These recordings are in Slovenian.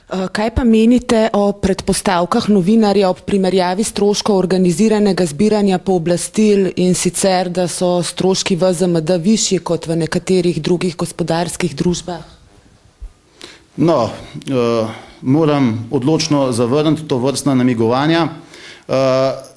Kaj pa menite o predpostavkah novinarja ob primerjavi stroškov organiziranega zbiranja pooblastil in sicer, da so stroški v ZMD višji kot v nekaterih drugih gospodarskih družbah? No, moram odločno zavrniti to vrstna namigovanja.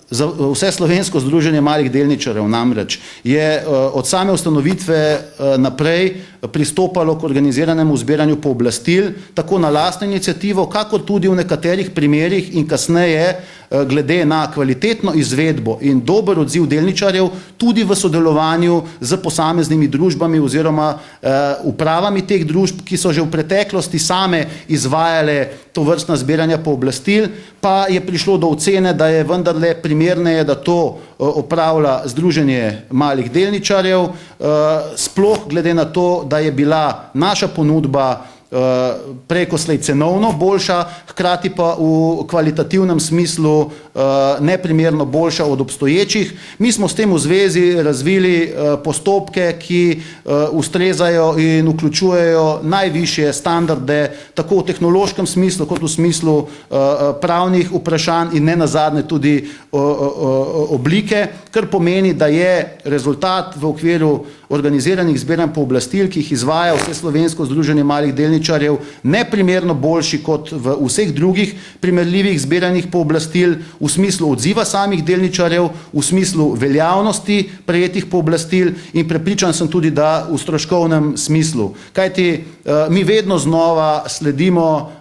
Vse slovensko združenje malih delničarjev namreč je od same ustanovitve naprej pristopalo k organiziranemu zbiranju pooblastil, tako na lastno iniciativo, kakor tudi v nekaterih primerih in kasneje glede na kvalitetno izvedbo in dober odziv delničarjev tudi v sodelovanju z posameznimi družbami oziroma upravami teh družb, ki so že v preteklosti same izvajale to vrstna zbiranja pooblastil, pa je prišlo do ocene, da je vendarle primerneje, da to opravlja Združenje malih delničarjev, sploh glede na to, da je bila naša ponudba prekoslej cenovno boljša, hkrati pa v kvalitativnem smislu neprimerno boljša od obstoječih. Mi smo s tem v zvezi razvili postopke, ki ustrezajo in vključujejo najvišje standarde, tako v tehnološkem smislu, kot v smislu pravnih vprašanj in ne nazadnje tudi oblike, kar pomeni, da je rezultat v okviru organiziranih zbiranj pooblastil, ki jih izvaja vse slovensko združenje malih delničarjev, neprimerno boljši kot v vseh drugih primerljivih zbiranjih pooblastil v smislu odziva samih delničarjev, v smislu veljavnosti prejetih pooblastil in prepričan sem tudi, da v stroškovnem smislu. Kajti mi vedno znova sledimo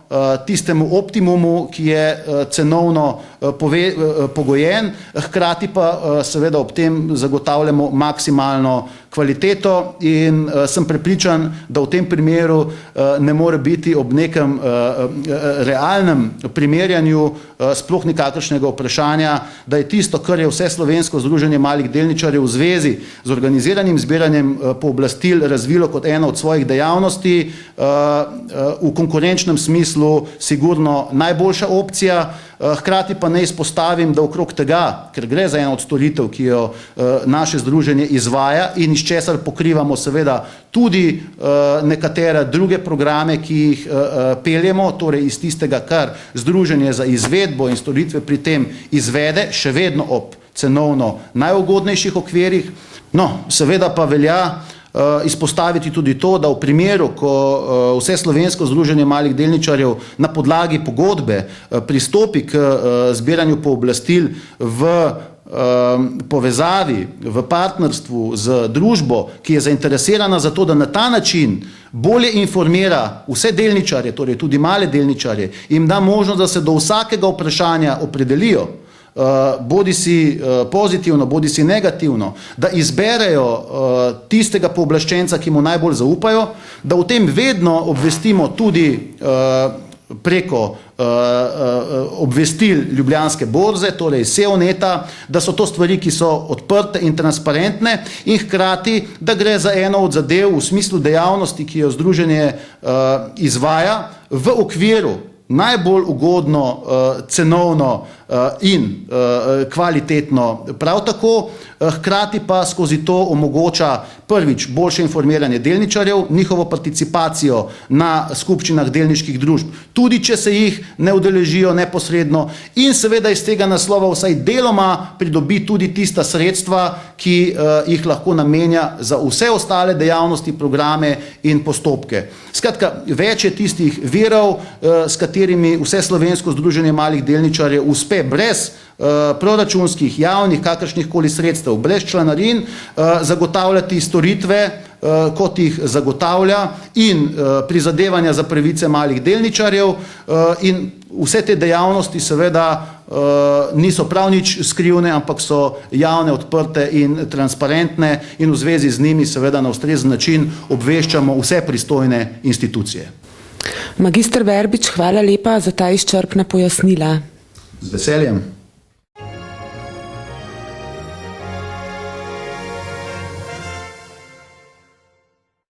tistemu optimumu, ki je cenovno pogojen, hkrati pa seveda ob tem zagotavljamo maksimalno kvaliteto in sem prepričan, da v tem primeru ne more biti ob nekem realnem primerjanju sploh nikakršnega vprašanja, da je tisto, kar je vse slovensko združenje malih delničarjev v zvezi z organiziranim zbiranjem pooblastil razvilo kot ena od svojih dejavnosti, v konkurenčnem smislu sigurno najboljša opcija, hkrati pa ne izpostavim, da okrog tega, ker gre za eno od storitev, ki jo naše združenje izvaja in iz česar pokrivamo seveda tudi nekatere druge programe, ki jih peljemo, torej iz tistega, kar združenje za izvedbo in storitve pri tem izvede, še vedno ob cenovno najugodnejših okvirih. No, seveda pa velja izpostaviti tudi to, da v primeru, ko vse slovensko združenje malih delničarjev na podlagi pogodbe pristopi k zbiranju pooblastil v povezavi, v partnerstvu z družbo, ki je zainteresirana za to, da na ta način bolje informira vse delničarje, torej tudi male delničarje, jim da možnost, da se do vsakega vprašanja opredelijo, bodi si pozitivno, bodi si negativno, da izberejo tistega pooblaščenca, ki mu najbolj zaupajo, da v tem vedno obvestimo tudi preko obvestil Ljubljanske borze, torej SEO-neta, da so to stvari, ki so odprte in transparentne in hkrati, da gre za eno od zadev v smislu dejavnosti, ki jo združenje izvaja v okviru najbolj ugodno, cenovno in kvalitetno prav tako, hkrati pa skozi to omogoča prvič boljše informiranje delničarjev, njihovo participacijo na skupščinah delniških družb, tudi če se jih ne udeležijo neposredno in seveda iz tega naslova vsaj deloma pridobi tudi tista sredstva, ki jih lahko namenja za vse ostale dejavnosti, programe in postopke. Skratka, več je tistih virov, s katerimi vse slovensko združenje malih delničarjev uspe brez proračunskih, javnih, kakršnihkoli sredstev, brez članarin, zagotavljati storitve, kot jih zagotavlja in prizadevanja za pravice malih delničarjev in vse te dejavnosti seveda niso prav nič skrivne, ampak so javne, odprte in transparentne in v zvezi z njimi seveda na ustrezen način obveščamo vse pristojne institucije. Magister Verbič, hvala lepa za ta izčrpna pojasnila. Z veseljem.